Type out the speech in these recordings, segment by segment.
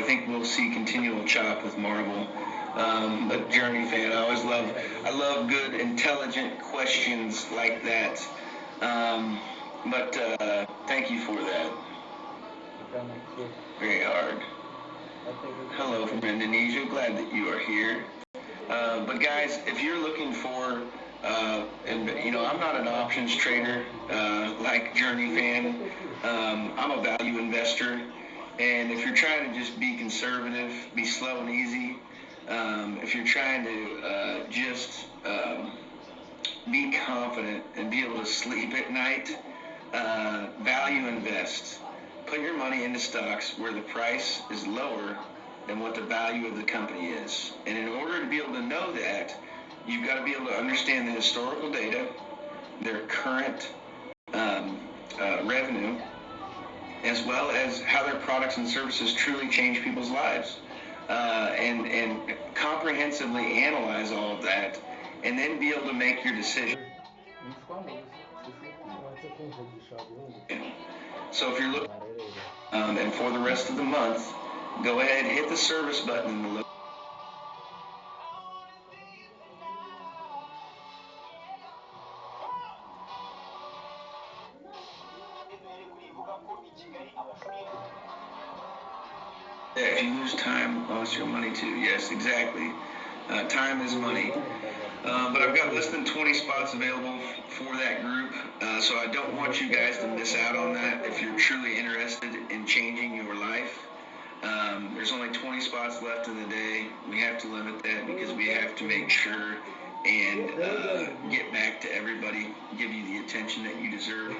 think we'll see continual chop with Marvel. But Journey fan, I love good, intelligent questions like that. But thank you for that. Very hard. Hello from Indonesia. Glad that you are here. But guys, if you're looking for, and I'm not an options trader like Journey fan. I'm a value investor, and if you're trying to just be conservative, be slow and easy, if you're trying to just be confident and be able to sleep at night, value invest. Put your money into stocks where the price is lower than what the value of the company is. And in order to be able to know that, you've got to be able to understand the historical data, their current revenue, as well as how their products and services truly change people's lives. And comprehensively analyze all of that, and then be able to make your decision. So if you're looking, and for the rest of the month, go ahead, hit the service button in the low. If you lose time, lost your money too. Yes, exactly. Time is money. But I've got less than 20 spots available for that group, so I don't want you guys to miss out on that if you're truly interested in changing your life. There's only 20 spots left in the day. We have to limit that because we have to make sure and get back to everybody, give you the attention that you deserve.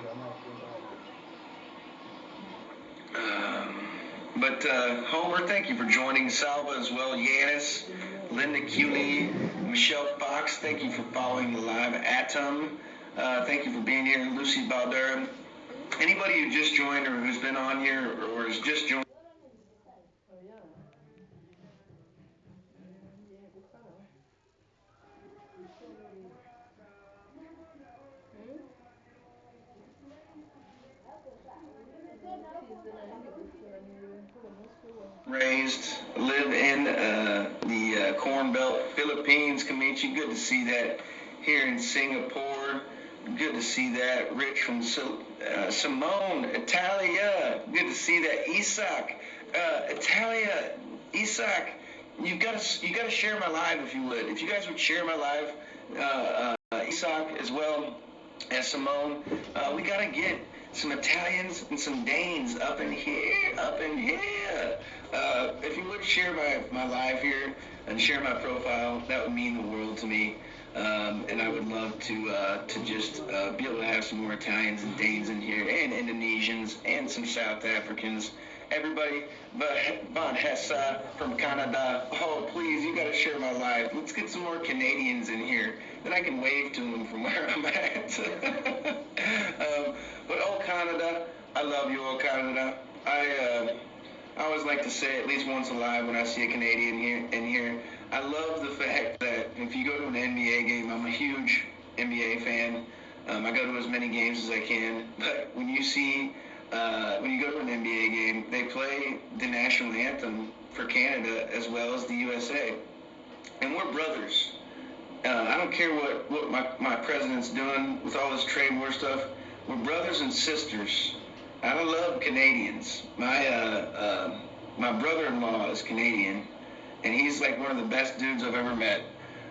But Homer, thank you for joining. Salva as well. Yanis, Linda Cooley, Michelle Fox, thank you for following the live. Atom, thank you for being here. Lucy Balder. Anybody who just joined or who's been on here or has just joined. Raised, live in the Corn Belt, Philippines. Kamichi, good to see that. Here in Singapore, good to see that. Rich from Simone, Italia, good to see that. Isak, Italia, Isak, you gotta share my live if you would. If you guys would share my live, Isak as well as Simone, we gotta get some Italians and some Danes up in here, if you would share my live here and share my profile, that would mean the world to me. And I would love to just be able to have some more Italians and Danes in here, and Indonesians, and some South Africans. Everybody, Van Hessa from Canada. Oh, please, you got to share my live. Let's get some more Canadians in here. Then I can wave to them from where I'm at. But oh, Canada, I love you, oh, Canada. I always like to say at least once alive when I see a Canadian in here. I love the fact that if you go to an NBA game, I'm a huge NBA fan. I go to as many games as I can. But when you go to an NBA game, they play the national anthem for Canada as well as the USA. And we're brothers. I don't care what my president's doing with all this trade war stuff. We're brothers and sisters. I love Canadians. My brother-in-law is Canadian, and he's like one of the best dudes I've ever met.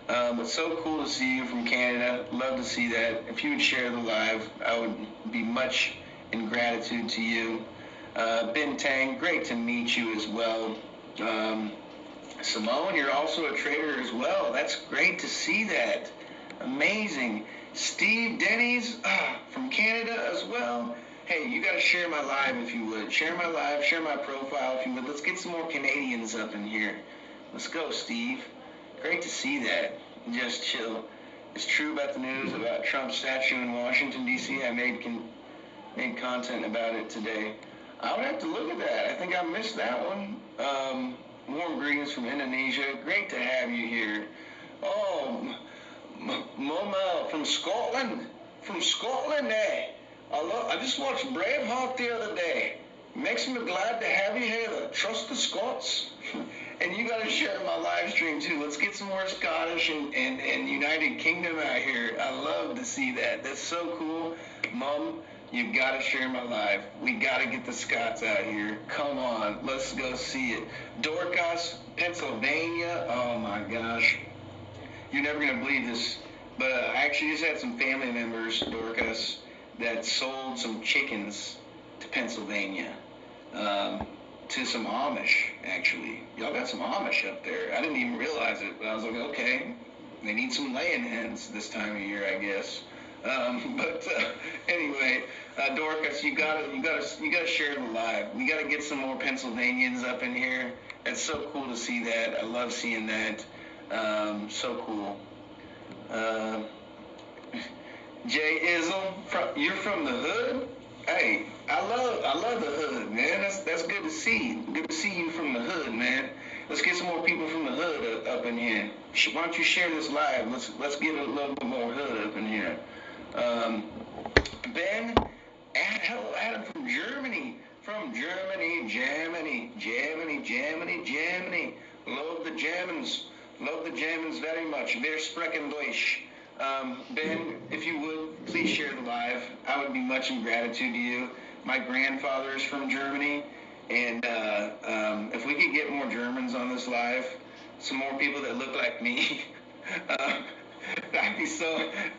It's so cool to see you from Canada. Love to see that. If you would share the live, I would be much in gratitude to you. Ben Tang, great to meet you as well. Simone, you're also a trader as well. That's great to see that. Amazing. Steve Denny's from Canada as well. Hey, you got to share my live if you would. Share my live, share my profile if you would. Let's get some more Canadians up in here. Let's go, Steve. Great to see that. Just chill. It's true about the news about Trump's statue in Washington, D.C. I made content about it today. I would have to look at that. I think I missed that one. Warm greetings from Indonesia. Great to have you here. Oh, Moma from Scotland. From Scotland, eh? I just watched Braveheart the other day. Makes me glad to have you here. Trust the Scots. And you got to share my live stream too. Let's get some more Scottish and United Kingdom out here. I love to see that. That's so cool. Mom, you've got to share my live. We got to get the Scots out here. Come on, let's go see it. Dorcas, Pennsylvania. Oh my gosh. You're never going to believe this. But I actually just had some family members, Dorcas, that sold some chickens to Pennsylvania. To some Amish, actually. Y'all got some Amish up there. I didn't even realize it, but I was like, okay, they need some laying hens this time of year, I guess. Anyway, Dorcas, you gotta share the live. We gotta get some more Pennsylvanians up in here. It's so cool to see that. I love seeing that. So cool. Jay Ism, you're from the hood? Hey, I love the hood, man. That's good to see. Good to see you from the hood, man. Let's get some more people from the hood up in here. Why don't you share this live? Let's get a little bit more hood up in here. Ben, hello, Adam from Germany. From Germany. Love the Germans. Love the Germans very much. Wir sprechen Deutsch. Ben, if you would, please share the live. I would be much in gratitude to you. My grandfather is from Germany, and if we could get more Germans on this live, some more people that look like me,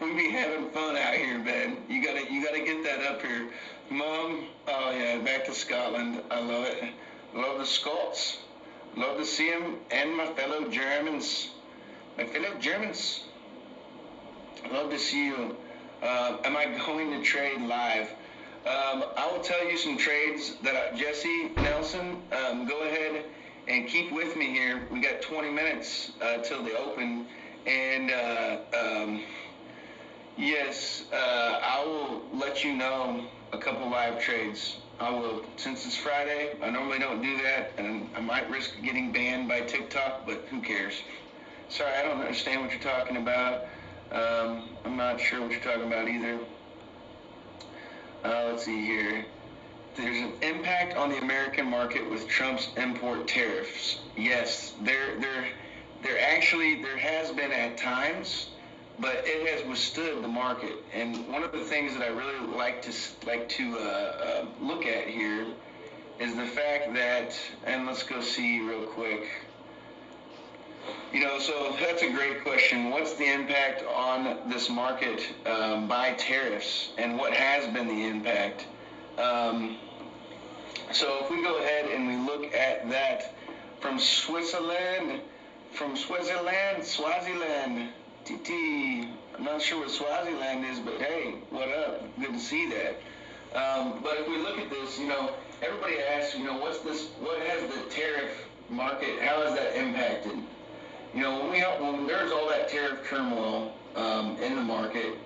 we'd be having fun out here, Ben. You gotta get that up here. Mom, oh yeah, back to Scotland. I love it. Love the Scots. Love to see them and my fellow Germans. Love to see you. Am I going to trade live? I will tell you some trades that Jesse Nelson, go ahead and keep with me here. We got 20 minutes till the open. And yes, I will let you know a couple live trades. I will, since it's Friday, I normally don't do that, and I might risk getting banned by TikTok, but who cares? Sorry, I don't understand what you're talking about. I'm not sure what you're talking about either. Let's see here. There's an impact on the American market with Trump's import tariffs. Yes, there has been at times, but it has withstood the market. And one of the things that I really like to look at here is the fact that, and let's go see real quick. So that's a great question. What's the impact on this market by tariffs, and what has been the impact? So if we go ahead and we look at that from Swaziland, TT. I'm not sure what Swaziland is, but hey, what up? Good to see that. But if we look at this, everybody asks, what has the tariff market, how has that impacted? When there's all that tariff turmoil in the market,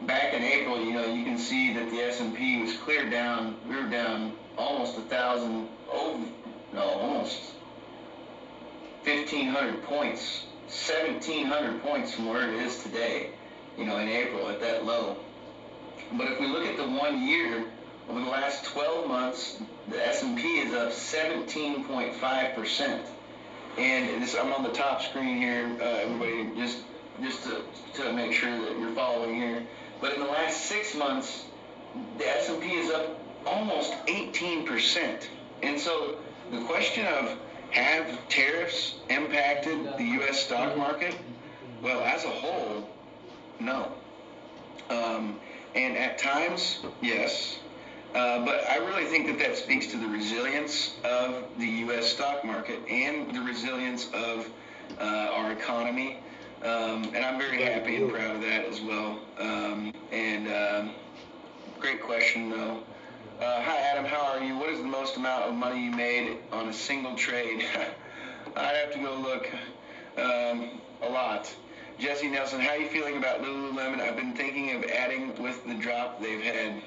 back in April, you can see that the S&P was cleared down. We were down almost 1,500 points, 1,700 points from where it is today, in April at that low. But if we look at the 1 year, over the last 12 months, the S&P is up 17.5%. And I'm on the top screen here, everybody, just to make sure that you're following here. But in the last 6 months, the S&P is up almost 18%. And so the question of, have tariffs impacted the U.S. stock market? Well, as a whole, no. And at times, yes. But I really think that speaks to the resilience of the U.S. stock market and the resilience of our economy. And I'm very happy and proud of that as well. Great question, though. Hi, Adam. How are you? What is the most amount of money you made on a single trade? I'd have to go look. A lot. Jesse Nelson, how are you feeling about Lululemon? I've been thinking of adding with the drop they've had.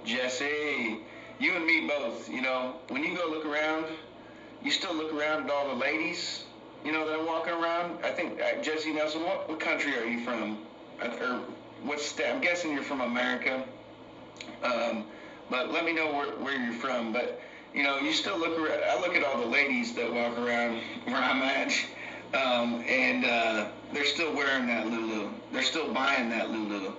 Jesse, you and me both. When you go look around, you still look around at all the ladies, that are walking around. I think, Jesse Nelson, what country are you from? Or what state? I'm guessing you're from America. But let me know where you're from. But you still look around. I look at all the ladies that walk around where I'm at, and they're still wearing that Lulu. They're still buying that Lulu.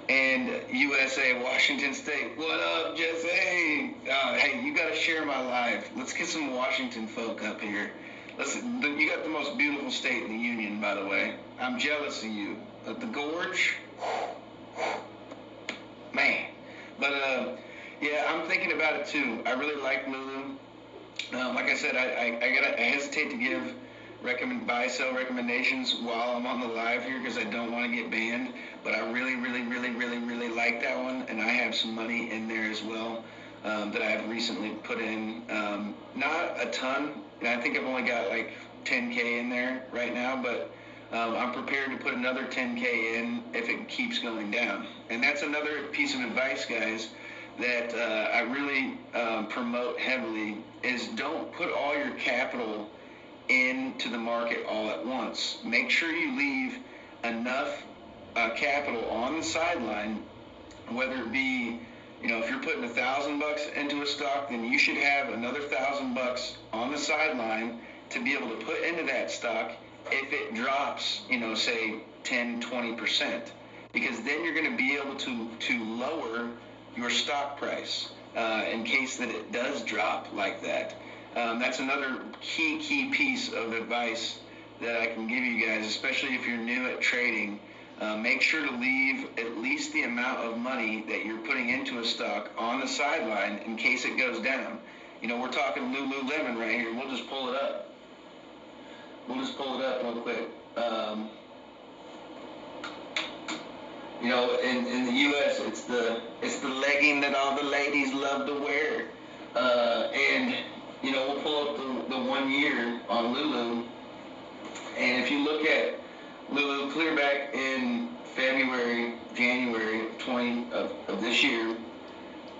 And USA, Washington State, what up, Jesse? Hey, you got to share my life. Let's get some Washington folk up here. You got the most beautiful state in the union, by the way. I'm jealous of you. The gorge, man. But yeah, I'm thinking about it too. I really like Lulu. Like I said, I hesitate to give buy sell recommendations while I'm on the live here because I don't want to get banned. But I really, really, really, really, really like that one, and I have some money in there as well that I've recently put in. Not a ton. I think I've only got like 10K in there right now, but I'm prepared to put another 10K in if it keeps going down. And that's another piece of advice, guys, that I really promote heavily is don't put all your capital into the market all at once. Make sure you leave enough capital on the sideline, whether it be, if you're putting $1,000 into a stock, then you should have another $1,000 on the sideline to be able to put into that stock if it drops, say 10-20%, because then you're going to be able to lower your stock price in case that it does drop like that. That's another key piece of advice that I can give you guys, especially if you're new at trading. Make sure to leave at least the amount of money that you're putting into a stock on the sideline in case it goes down. We're talking Lululemon right here. We'll just pull it up. Real quick. In the U.S., it's the legging that all the ladies love to wear. And we'll pull up the 1 year on Lulu. And if you look at Lulu clear back in January of this year,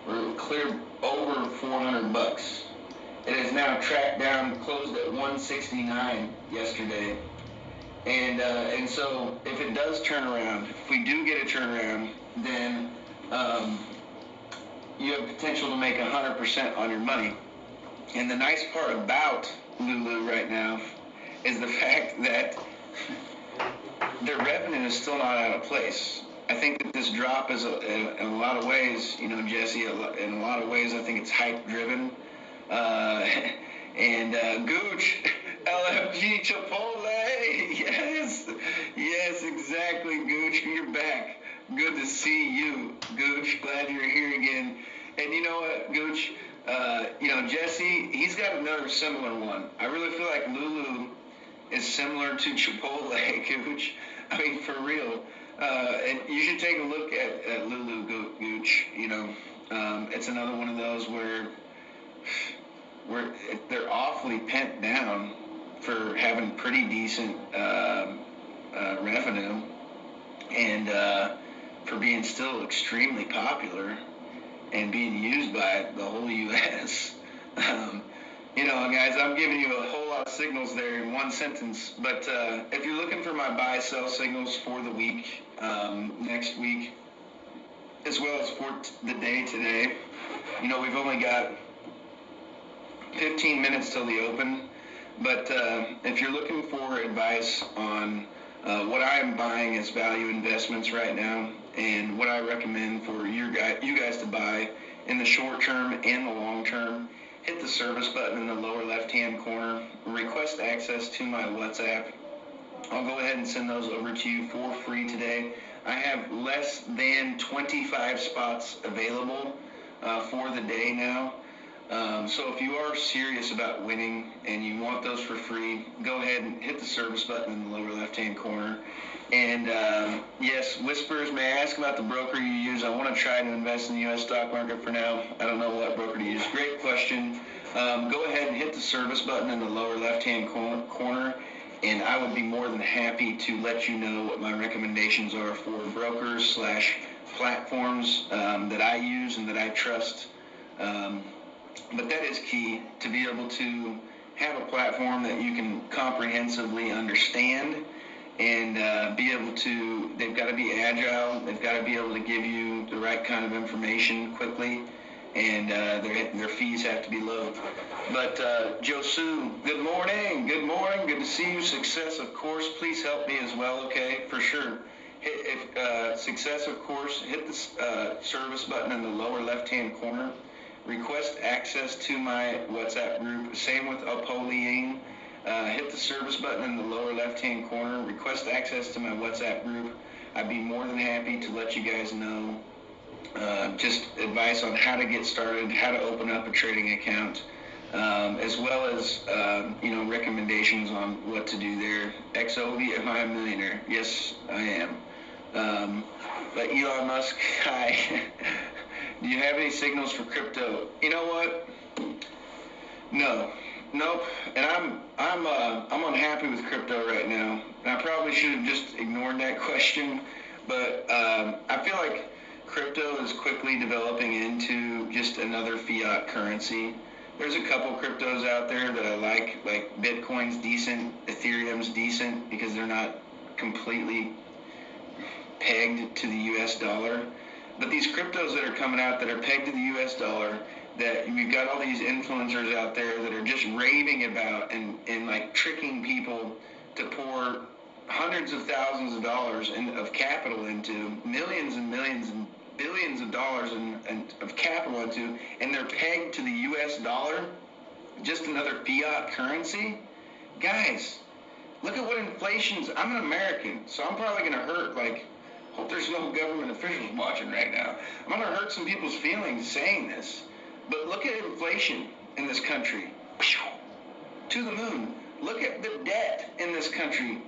we're clear over $400. It has now tracked down, closed at 169 yesterday. And so if it does turn around, if we do get a turnaround, then you have potential to make 100% on your money. And the nice part about Lulu right now is the fact that their revenue is still not out of place. I think that this drop is, in a lot of ways, Jesse, in a lot of ways, I think it's hype driven. Gooch, LFG Chipotle, yes, exactly, Gooch, you're back. Good to see you, Gooch. Glad you're here again. And you know what, Gooch? Jesse, he's got another similar one. I really feel like Lulu is similar to Chipotle, Gooch. I mean, for real. And you should take a look at Lulu, Gooch. It's another one of those where they're awfully pent down for having pretty decent revenue and for being still extremely popular and being used by the whole U.S. Guys, I'm giving you a whole lot of signals there in one sentence, but if you're looking for my buy-sell signals for the week, next week, as well as for the day today, we've only got 15 minutes till the open, but if you're looking for advice on what I'm buying as value investments right now and what I recommend for you guys to buy in the short term and the long term, hit the service button in the lower left-hand corner, request access to my WhatsApp. I'll go ahead and send those over to you for free today. I have less than 25 spots available for the day now. So if you are serious about winning and you want those for free, go ahead and hit the service button in the lower left-hand corner. And yes, Whispers, may I ask about the broker you use? I want to try to invest in the U.S. stock market for now. I don't know what broker to use. Great question. Go ahead and hit the service button in the lower left-hand corner, and I would be more than happy to let you know what my recommendations are for brokers / platforms that I use and that I trust. But that is key, to be able to have a platform that you can comprehensively understand and be able to, they've got to be agile, they've got to be able to give you the right kind of information quickly, and their fees have to be low. But Josu, good morning, good to see you. Success, of course. Please help me as well, okay? For sure. Success, of course. Hit the service button in the lower left-hand corner. Request access to my WhatsApp group. Same with Apollyon. Hit the service button in the lower left-hand corner. Request access to my WhatsApp group. I'd be more than happy to let you guys know just advice on how to get started, how to open up a trading account, as well as recommendations on what to do there. XOV, am I a millionaire? Yes, I am. But Elon Musk, hi. Do you have any signals for crypto? You know what? No. Nope. And I'm unhappy with crypto right now. And I probably should have just ignored that question, but I feel like crypto is quickly developing into just another fiat currency. There's a couple cryptos out there that I like Bitcoin's decent, Ethereum's decent because they're not completely pegged to the US dollar. But these cryptos that are coming out that are pegged to the US dollar, that we've got all these influencers out there that are just raving about and like tricking people to pour hundreds of thousands of dollars of capital into, millions and millions and billions of dollars of capital into, and they're pegged to the US dollar, just another fiat currency. Guys, look at what inflation's. I'm an American, so I'm probably going to hurt, hope there's no government officials watching right now. I'm going to hurt some people's feelings saying this, but look at inflation in this country. To the moon. Look at the debt in this country.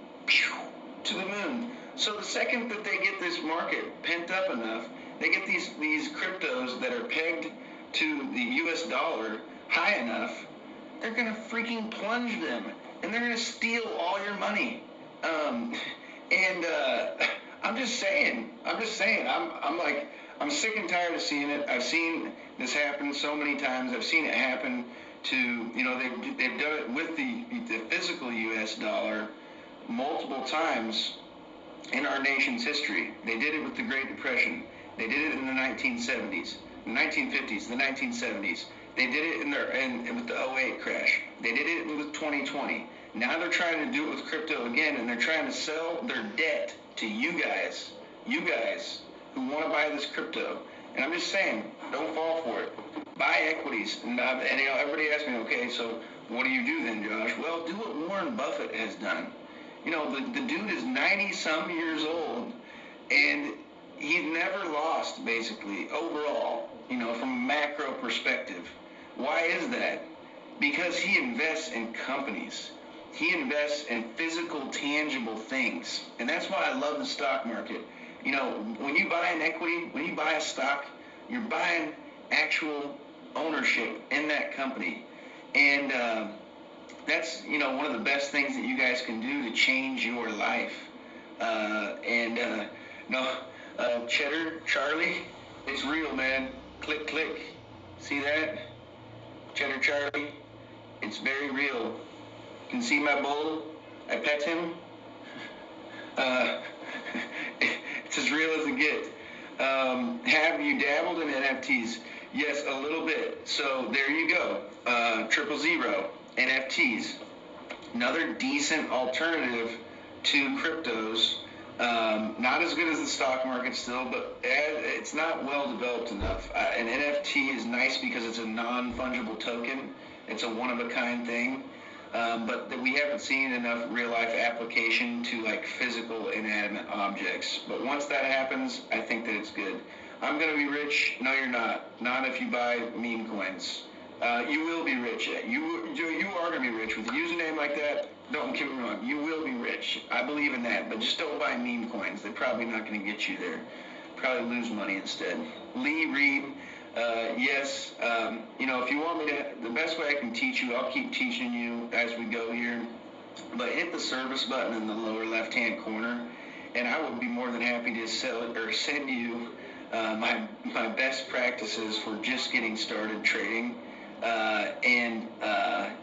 To the moon. So the second that they get this market pent up enough, they get these cryptos that are pegged to the US dollar high enough, they're going to freaking plunge them, and they're going to steal all your money. I'm just saying, I'm sick and tired of seeing it. I've seen this happen so many times. I've seen it happen to, they've done it with the physical US dollar multiple times in our nation's history. They did it with the Great Depression. They did it in the 1970s, the 1950s, the 1970s. They did it with the '08 crash. They did it with 2020. Now they're trying to do it with crypto again, and they're trying to sell their debt to you guys who want to buy this crypto. And I'm just saying, don't fall for it. Buy equities. And everybody asks me, okay, so what do you do then, Josh? Well, do what Warren Buffett has done. The dude is 90-some years old, and he's never lost, basically, overall, from a macro perspective. Why is that? Because he invests in companies. He invests in physical, tangible things. And that's why I love the stock market. When you buy an equity, when you buy a stock, you're buying actual ownership in that company. And that's, one of the best things that you guys can do to change your life. Cheddar, Charlie, it's real, man. Click, click. See that? Cheddar Charlie, it's very real. You can see my bull. I pet him. It's as real as it gets. Have you dabbled in NFTs? Yes, a little bit. So there you go. 000 NFTs. Another decent alternative to cryptos. Not as good as the stock market still, but it's not well developed enough. An NFT is nice because it's a non-fungible token. It's a one-of-a-kind thing. But we haven't seen enough real-life application to physical inanimate objects. But once that happens, I think that it's good. I'm going to be rich. No, you're not. Not if you buy meme coins. You will be rich. You are going to be rich with a username like that. Don't get me wrong. You will be rich. I believe in that. But just don't buy meme coins. They're probably not going to get you there. Probably lose money instead. Lee Reed. Yes. If you want me to, the best way I can teach you, I'll keep teaching you as we go here. But hit the service button in the lower left-hand corner, and I would be more than happy to send you my best practices for just getting started trading.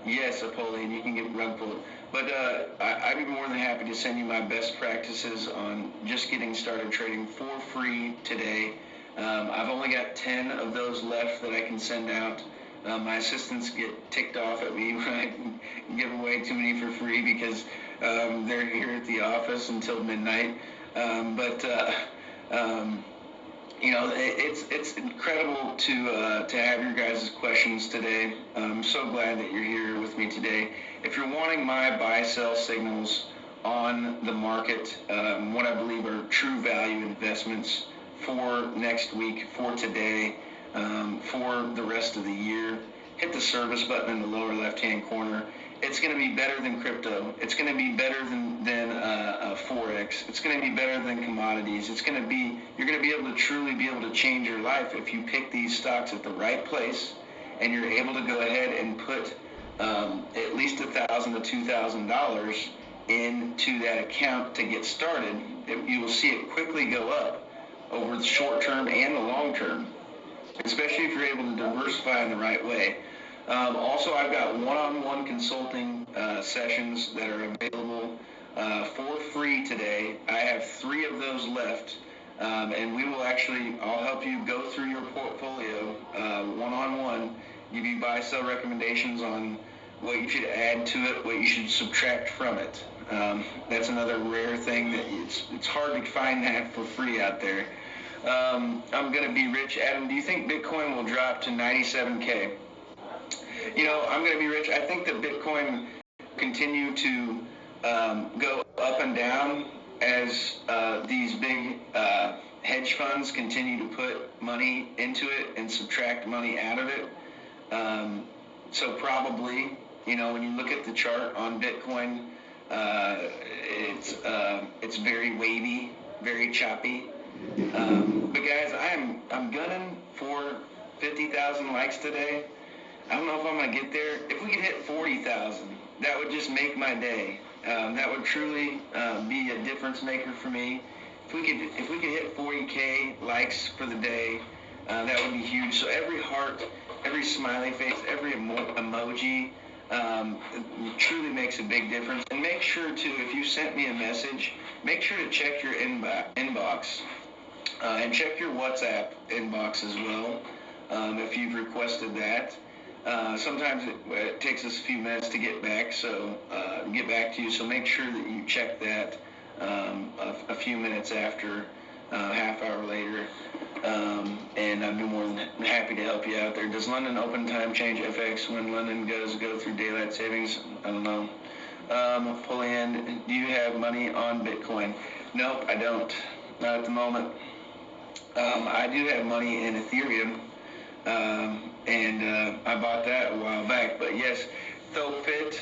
Yes, Apollyon, you can get rug pulled. But I'd be more than happy to send you my best practices on just getting started trading for free today. I've only got 10 of those left that I can send out. My assistants get ticked off at me when I give away too many for free because they're here at the office until midnight. But you know, it's incredible to have your guys' questions today. I'm so glad that you're here with me today. If you're wanting my buy-sell signals on the market, what I believe are true value investments for next week, for today, for the rest of the year, hit the service button in the lower left-hand corner. It's going to be better than crypto. It's going to be better than forex. It's going to be better than commodities. It's going to be, you're going to be able to truly be able to change your life if you pick these stocks at the right place, and you're able to go ahead and put at least $1,000 to $2,000 into that account to get started. You will see it quickly go up over the short term and the long term, especially if you're able to diversify in the right way. Also, I've got one-on-one consulting sessions that are available for free today. I have 3 of those left, and I'll help you go through your portfolio one-on-one, give you buy-sell recommendations on what you should add to it, what you should subtract from it. That's another rare thing that it's hard to find that for free out there. I'm going to be rich. Adam, do you think Bitcoin will drop to 97K? You know, I'm going to be rich. I think that Bitcoin continue to go up and down as these big hedge funds continue to put money into it and subtract money out of it. So probably, you know, when you look at the chart on Bitcoin, it's very wavy, very choppy. But guys, I'm gunning for 50,000 likes today. I don't know if I'm gonna get there. If we could hit 40,000, that would just make my day. That would truly be a difference maker for me. If we could hit 40K likes for the day, that would be huge. So every heart, every smiley face, every emoji truly makes a big difference. And make sure to, if you sent me a message, make sure to check your inbox and check your WhatsApp inbox as well if you've requested that. Sometimes it takes us a few minutes to get back to you. So make sure that you check that a few minutes after, half hour later, and I'd be more than happy to help you out there. Does London open time change FX when London go through daylight savings? I don't know. Pulling, do you have money on Bitcoin? Nope, I don't. Not at the moment. I do have money in Ethereum. And I bought that a while back. But yes, throw fit,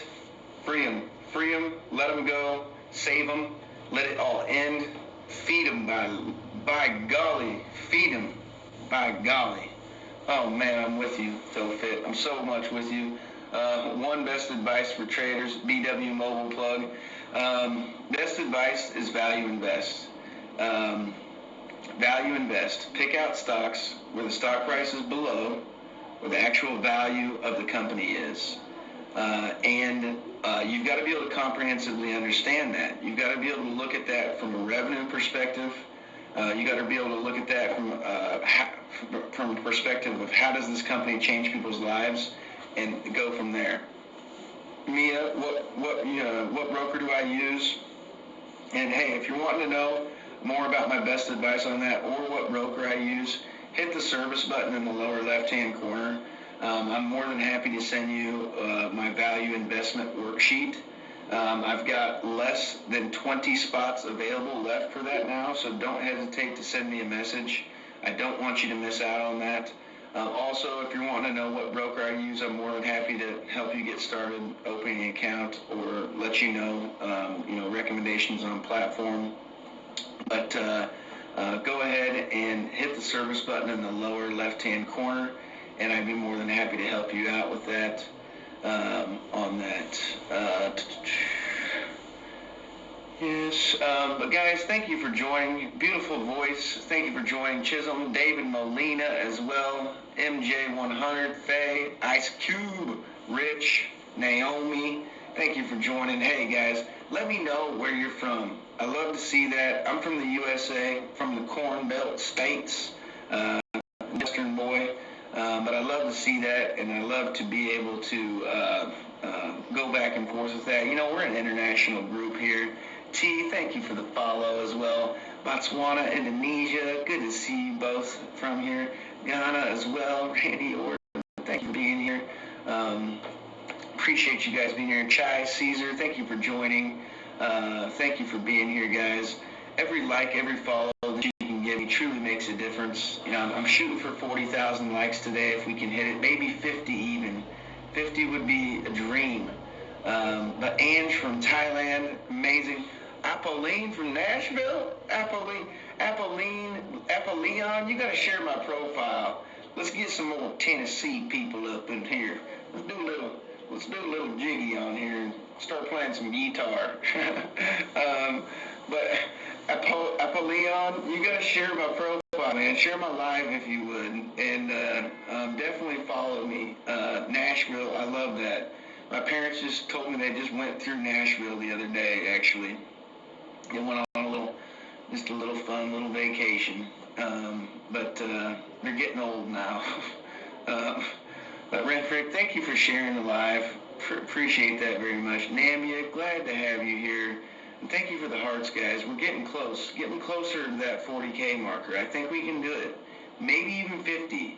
free them, let them go, save them, let it all end, feed them by golly, feed them by golly. Oh man, I'm with you, throw fit. I'm so much with you. One best advice for traders, BW Mobile plug. Best advice is value invest. Value invest. Pick out stocks where the stock price is below where the actual value of the company is. And you've got to be able to comprehensively understand that. You've got to be able to look at that from a revenue perspective. You've got to be able to look at that from a perspective of how does this company change people's lives and go from there. Mia, what broker do I use? And hey, if you're wanting to know more about my best advice on that or what broker I use, hit the service button in the lower left-hand corner. I'm more than happy to send you my value investment worksheet. I've got less than 20 spots available left for that now, so don't hesitate to send me a message. I don't want you to miss out on that. Also, if you want to know what broker I use, I'm more than happy to help you get started opening an account or let you know, recommendations on platform. But go ahead and hit the service button in the lower left-hand corner, and I'd be more than happy to help you out with that. On that. Yes, but guys, thank you for joining. Beautiful voice. Thank you for joining. Chisholm, David Molina as well. MJ100, Faye, Ice Cube, Rich, Naomi. Thank you for joining. Hey guys, let me know where you're from. I love to see that. I'm from the USA, from the Corn Belt states. Western boy, but I love to see that, and I love to be able to go back and forth with that. You know, we're an international group here. T, thank you for the follow as well. Botswana, Indonesia, good to see you both from here. Ghana as well. Randy Orr, thank you for being here. Appreciate you guys being here. Chai, Caesar, thank you for joining. Thank you for being here, guys. Every like, every follow that you can give me truly makes a difference. You know, I'm shooting for 40,000 likes today if we can hit it. Maybe 50 even. 50 would be a dream. But Ange from Thailand, amazing. Apolline from Nashville. Apollyon, you gotta share my profile. Let's get some more Tennessee people up in here. Let's do a little jiggy on here and start playing some guitar. But Apollyon, you gotta share my profile, man. Share my live if you would, and definitely follow me. Nashville, I love that. My parents just told me they just went through Nashville the other day. Actually, they went on just a little fun little vacation. But they're getting old now. um, but Renfrick, thank you for sharing the live. Appreciate that very much. Namia, glad to have you here. And thank you for the hearts, guys. We're getting closer to that 40K marker. I think we can do it. Maybe even 50.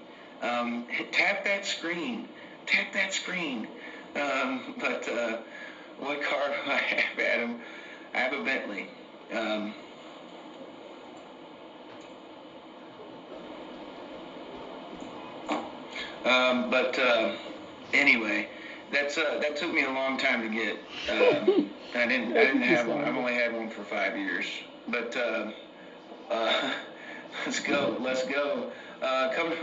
Tap that screen. Tap that screen. But what car do I have, Adam? I have a Bentley. But anyway, that took me a long time to get. I didn't have one. I've only had one for 5 years. But let's go. Come.